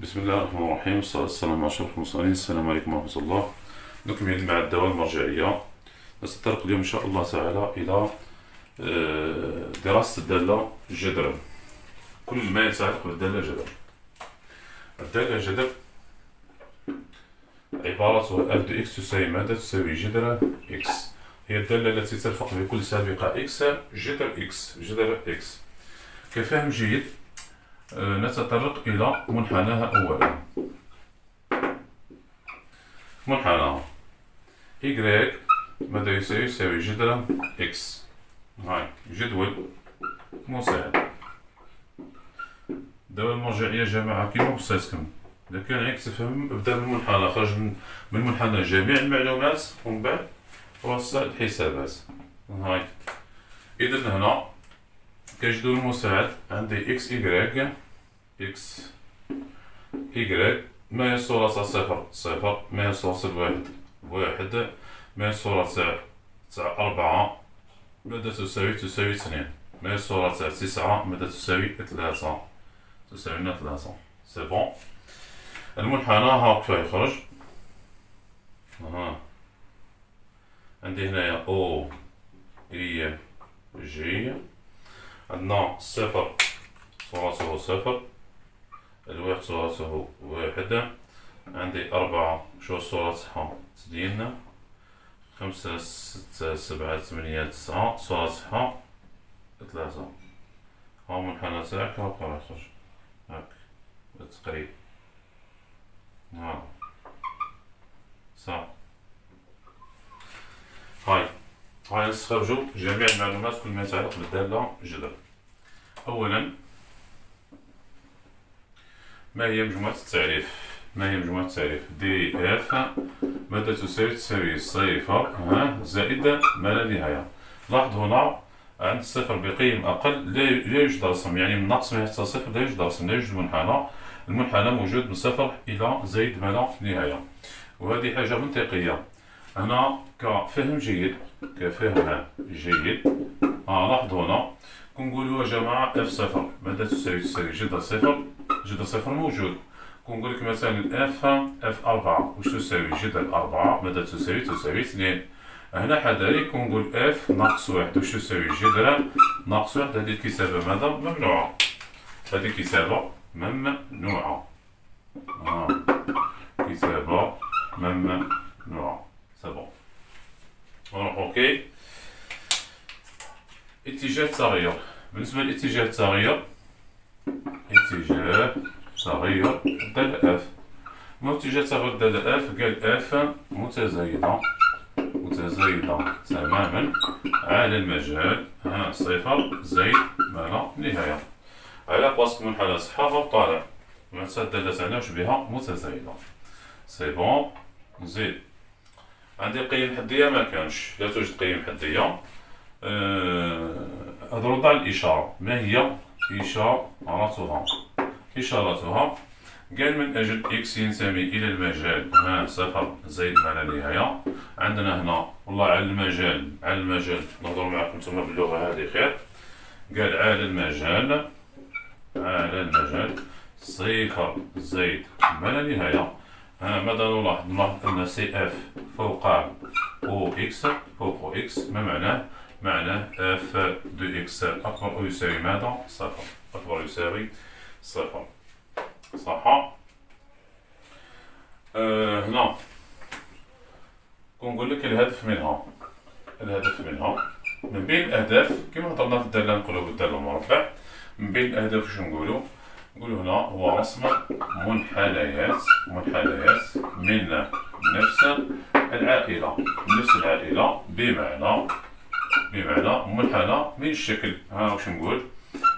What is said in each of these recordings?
بسم الله الرحمن الرحيم، والصلاة والسلام على أشرف المرسلين. السلام عليكم ورحمة الله. نكمل مع الدوال المرجعية. نتطرق اليوم إن شاء الله تعالى إلى دراسة الدالة جذرا، كل ما يتعلق بالدالة جذر. الدالة جذر عبارة f دو x تساوي ماذا؟ تساوي جذر x. هي الدالة التي ترفق بكل سابقة x جذر x. كفهم جيد نتطرق إلى منحناها أولا. منحناها y ماذا يساوي؟ يساوي جذر x. هاي جدول مساعد. الدالة المرجعية جماعة كيما بساتكم، إذا كان عندك تفهم ابدأ بالمنحنى، خرج من منحنى جميع المعلومات ومن بعد وسع الحسابات. هاي إذا هنا كجدول مساعد عندي x y ما هي الصورة تاع صفر، ما هي الصورة تاع واحد، ما هي الصورة تاع أربعة ماذا تساوي؟ تساوي اثنين. ما هي الصورة تاع تسعة ماذا تساوي؟ ثلاثة. تساوي لنا ثلاثة. سي بون. المنحنى هاكا يخرج. عندي هنايا او اي جي، عندنا صفر صورته صفر، الواحد صورته واحد، عندي أربعة شو صورتها تدين، خمسة ستة سبعة ثمانية تسعة صورتها ثلاثة. ها منحنى تاعك هاكا يخرج هاك بالتقريب. ها صح. هاي نستخرجو جميع المعلومات كل ما يتعلق بالدالة جذر. أولا ما هي مجموعة التعريف؟ دي اف ماذا تساوي؟ تساوي صفر زائد ما لا نهاية. لاحظ هنا عند صفر بقيم أقل لا يوجد رسم، يعني من ناقص حتى صفر لا يوجد رسم، لا يوجد منحنى. المنحنى موجود من صفر إلى زائد ما لا نهاية، وهذه حاجة منطقية. هنا كفهم جيد لاحظوا هنا كنقولوا يا جماعة اف صفر ماذا تساوي؟ تساوي جذر صفر. جذر صفر موجود. كنقول لك مثلا اف أربعة واش تساوي؟ جذر أربعة ماذا تساوي؟ تساوي اثنين. هنا حذاري كنقول اف ناقص واحد واش تساوي؟ جذر ناقص واحد. هذه الكتابة ماذا؟ ممنوعة. هذه كتابة ممنوعة. كتابة ممنوعة. سبون. نروح اوكي. اتجاه التغير. بالنسبة لاتجاه التغير، الدالة اف. ما اتجاه تغير الدالة اف؟ قال اف متزايدة تماما على المجال صفر زائد ما لا نهاية، على بلاصة منحنى سحابة طالع. معناتها الدالة تاعنا واش بها؟ متزايدة. سي بون. نزيد عندي قيم حدية ما كانش، لا توجد قيم حدية. أضرب على الإشارة. ما هي إشارتها؟ قال من أجل إكس ينتمي إلى المجال صفر زائد ما لا نهاية. عندنا هنا والله على المجال نهضرو معاكم نتوما باللغة هذه خير. قال على المجال صفر زائد ما لا نهاية. ماذا نلاحظ؟ أن سي اف فوق او اكس. ما معناه؟ معناه اف دو اكس أكبر أو يساوي ماذا؟ صفر. أكبر يساوي صفر. صح. هنا كنقول لك الهدف منها من بين الأهداف كما هضرنا في الدالة نقولو بالدالة المربع. من بين الأهداف واش نقولو هنا هو رسم منحنيات من نفس العائلة. بمعنى منحنى من الشكل. واش نقول؟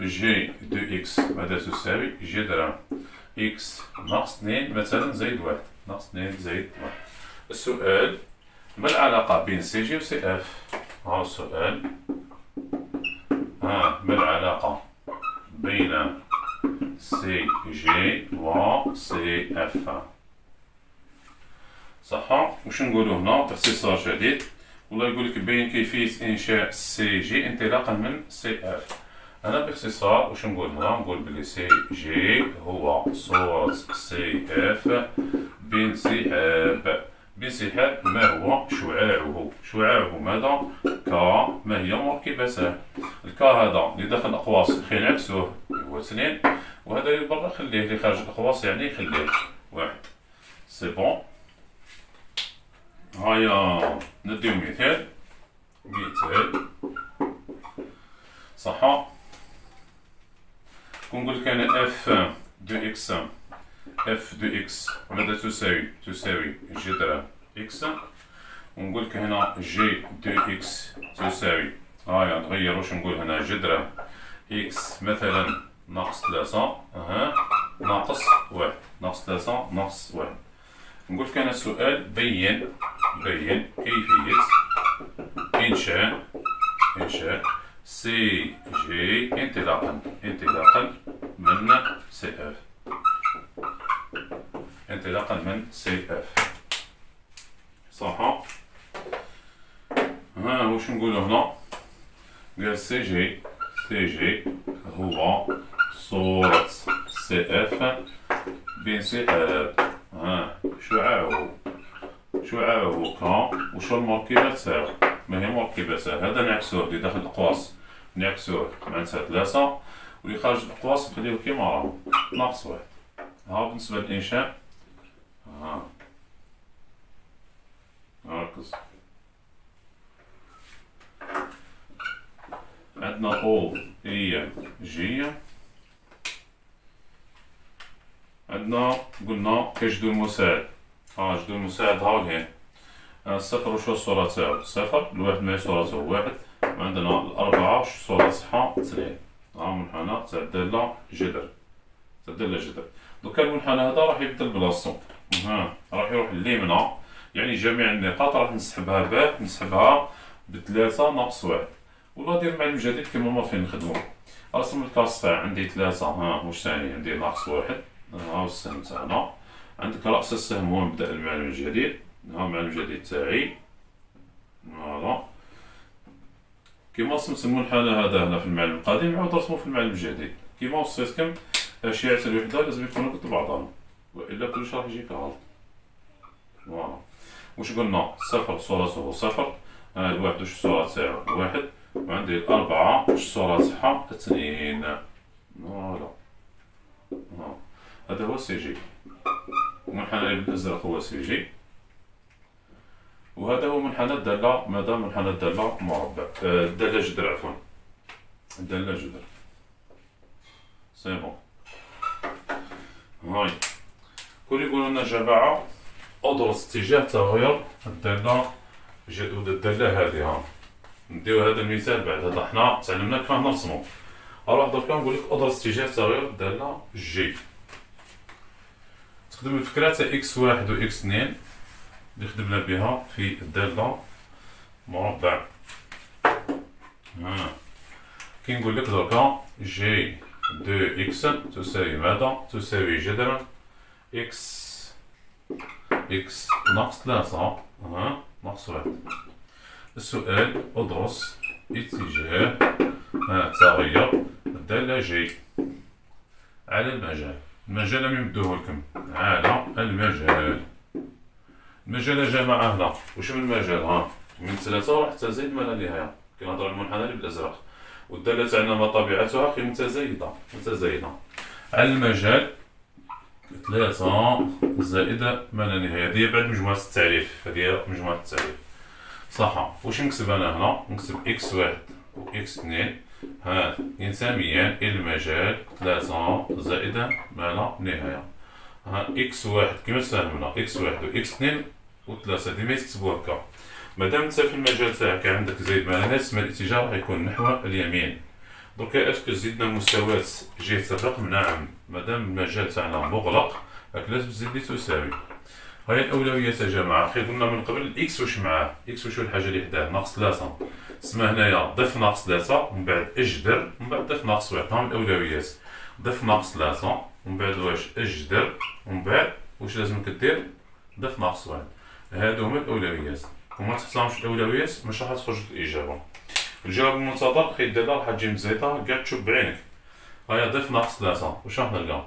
جي دو اكس ماذا تساوي؟ جذر اكس ناقص 2 مثلا زائد واحد. السؤال ما العلاقة بين سي جي و سي اف؟ السؤال ما العلاقة بين سي جي و سي اف؟ صح. واش نقولوا هنا باختصار شديد؟ والله يقول لك بين كيفية إنشاء سي جي انطلاقا من سي اف. أنا باختصار واش نقول هنا؟ نقول بلي سي جي هو صورة سي اف بانسحاب. بانسحاب ما هو شعاعه؟ شعاعه ماذا؟ ك ما هي مركبته؟ الكا هذا اللي داخل الأقواس خلي نعكسوه هو 2، وهذا اللي برا خليه، اللي خارج الأقواس يعني خليه 1. سي بون. هيا نديو مثال صح. كنقول لك أنا اف دو اكس، اف دو اكس ماذا تساوي؟ تساوي جذر اكس، ونقول لك هنا جي دو اكس تساوي، هيا نغير واش نقول هنا؟ جذر اكس مثلا ناقص 3 ناقص 1، ناقص 3 ناقص 1. نقول لك أنا سؤال بين كيفية إنشاء سي جي انطلاقا من سي اف، انطلاقا من سي اف صح. واش نقولو هنا؟ قال سي جي هو صورة سي اف بانسحاب. شعاعه ك، وشو المركبة تاعو؟ ما هي مركبته؟ هذا نعكسوه اللي داخل الأقواس نعكسوه معناتها 3، واللي خارج الأقواس نخليوه كيما راهو ناقص 1. بالنسبة للإنشاء ركز، عندنا أو هي جي، عندنا قلنا كجدول المساعد. جدول المساعد هاهين. الصفر وشو الصورة تاعو؟ صفر، الواحد ما هي صورته؟ 1، وعندنا الأربعة وش الصورة تاعها؟ 2. منحنى تاع الدالة جذر، دوكا المنحنى هذا راح يبدل بلاصتو، راح يروح لليمنى، يعني جميع النقاط راح نسحبها بثلاثة ناقص 1، ولا ندير معلم جديد كيما ما فين نخدمو. رسم الكاس تاع عندي 3 واش ثاني؟ عندي ناقص 1. السهم تاعنا عندك رأس السهم هو مبدأ المعلم الجديد، المعلم الجديد تاعي فوالا. كيما رسمت المنحنى هذا هنا في المعلم القديم نعاود نرسمو في المعلم الجديد. كيما وصيتكم أشعة الوحدة لازم يكونوا قد بعضهم، وإلا كلشي راح يجيك غلط. فوالا. واش قلنا؟ صفر صورته صفر، الواحد واش الصورة تاعو؟ 1، وعندي الأربعة واش الصورة تاعها؟ 2. فوالا. هذا هو سي جي، المنحنى بالأزرق هو سي جي، وهذا هو منحنى الدالة. ماذا؟ منحنى الدالة مربع، الدالة جذر عفوا، الدالة جذر. سي بون. هاي كون يقولوا لنا جماعة أدرس اتجاه تغير الدالة الدالة هذه. نديو هذا المثال بعد هذا حنا تعلمنا كيف نرسمو. أروح دركا نقول لك أدرس اتجاه تغير الدالة جي. تخدم الفكرة تاع إكس واحد و إكس 2 اللي خدمنا بها في الدالة مربع. كي نقول لك دركا جي دو إكس تساوي ماذا؟ تساوي جذر إكس ناقص 3 ناقص 1. السؤال أدرس اتجاه تغير الدالة جي على المجال. المجال لم يمدوه لكم على المجال. المجال يا جماعة هنا واش من المجال؟ من 3 وحتى زائد ما لا نهاية. كنهضرو على المنحنى اللي بالأزرق، والدالة تاعنا ما طبيعتها؟ متزايدة على المجال 3 زائد ما لا نهاية. هذه بعد مجموعة التعريف، صح. واش نكتب أنا هنا؟ نكتب إكس 1 و إكس 2 ينتميان إلى المجال 3 زائد ما لا نهاية. إكس 1 كيما تفهمنا إكس 1 و إكس 2 و 3 ديما تكتبو هكا. مادام انت في المجال تاعك عندك زائد ما لا نهاية تسمى الاتجاه راح يكون نحو اليمين. دوكا اسكو زدنا مساواة جهة الرقم؟ نعم، مادام المجال تاعنا مغلق راك لازم تزيد لي تساوي. هاي الأولويات يا جماعة. خي قلنا من قبل الإكس واش معاه؟ إكس واش هو الحاجة اللي حداه؟ ناقص 3. تسمى هنايا ضف ناقص 3 ومن بعد اجذر ومن بعد ضف ناقص 1. هاهم الأولويات. ضف ناقص 3 ومن بعد واش؟ اجذر ومن بعد واش لازمك دير؟ ضف ناقص 1. هادو هما الأولويات. وما تحترمش الأولويات مش راح تخرج الإجابة. الجواب المنتظر خي دابا راح تجي مزيطة كاع تشوف بعينك. هيا ضيف ناقص 3 واش راح نلقى؟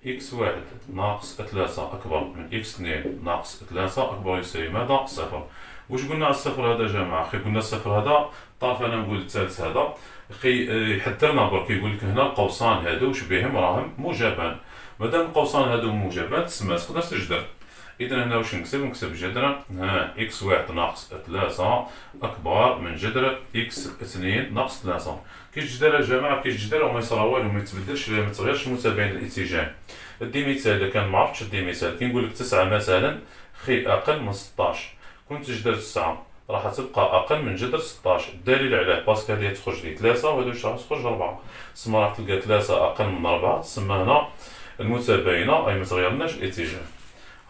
إكس واحد ناقص 3 أكبر من إكس 2 ناقص 3 أكبر يساوي ماذا؟ صفر. واش قلنا على الصفر هذا جماعة؟ خي قلنا الصفر هذا طرف أنا نقول الثالث هذا خي يحذرنا برك يقول لك هنا القوسان هادو واش بهم راهم موجبان. مادام القوسان هادو موجبان تسمى تقدر تجدر. إذا هنا واش نكتب جذر إكس واحد ناقص 3 أكبر من جذر إكس 2 ناقص 3. كيتجدر يا جماعة كيتجدر وما يصرا والو ما يتبدلش ما يتغيرش متباين الاتجاه. دي مثال إذا كان معرفتش دي مثال كي نقول لك 9 مثلا خي أقل من 16 كنت تجدر 9 راح تبقى أقل من جذر 16. الدليل عليه باسكو هادي تخرج لي 3 وهادو راح تخرج 4 تسمى راح تلقى 3 أقل من 4 تسمى هنا المتباينة أي ما تغيرناش الاتجاه.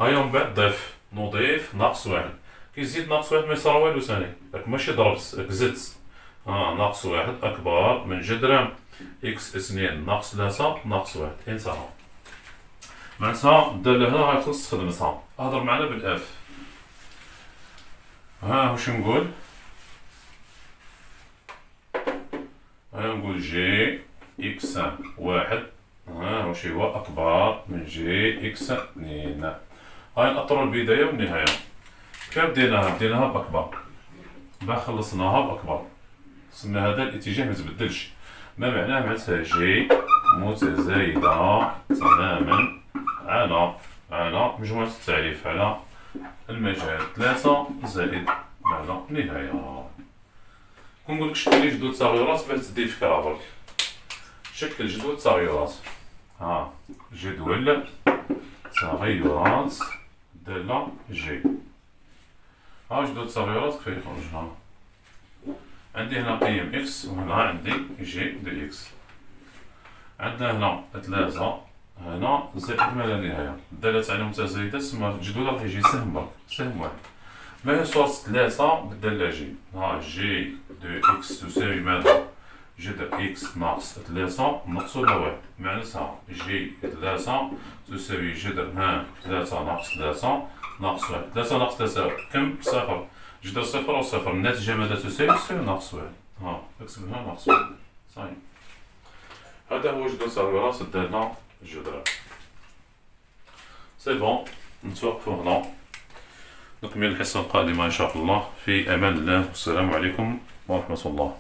هيا من بعد ضيف نضيف ناقص واحد كيزيد ناقص واحد ما يصرا والو ثاني راك ماشي ضربت راك زدت ناقص واحد أكبر من جذر إكس 2 ناقص 3 ناقص واحد انتهى. معناتها الدالة هنا غيخص تخدمتها. هضر معنا بالأف. واش نقول؟ نقول جي إكس واحد واش هو أكبر من جي إكس 2. هاي نأطرو البداية والنهاية. كيف بديناها بأكبر باه خلصناها بأكبر تسمى هذا الاتجاه متبدلش. ما معناه؟ معناتها جي متزايدة تماما على مجموعة التعريف على المجال 3 زائد على النهاية. كنقولك شكل لي جدول تغيرات باش تدي فكرة برك. شكل جدول تغيرات. جدول تغيرات دالة جي. جدول التغيرات كيف يخرج لنا؟ عندي هنا قيم إكس وهنا عندي جي دو إكس. عندنا هنا 3 هنا زائد ما لا نهاية. الدالة على متزايدة تسمى الجدول راح يجي سهم برك سهم واحد. ما هي صورة 3 بالدالة جي؟ جي دو إكس تساوي ماذا؟ جذر إكس ناقص 3 نقصها واحد. معناتها جي 3 تساوي جذر 3 ناقص 3 ناقص واحد. 3 ناقص 3 كم؟ صفر. جذر صفر وصفر الناتجة ماذا تساوي ناقص واحد. اكتب هنا ناقص واحد صحيح. هذا هو جدول تغيرات الدالة جذر. سي بون نتوقفو هنا نكمل الحصة القادمة إن شاء الله في أمان الله والسلام عليكم ورحمة الله.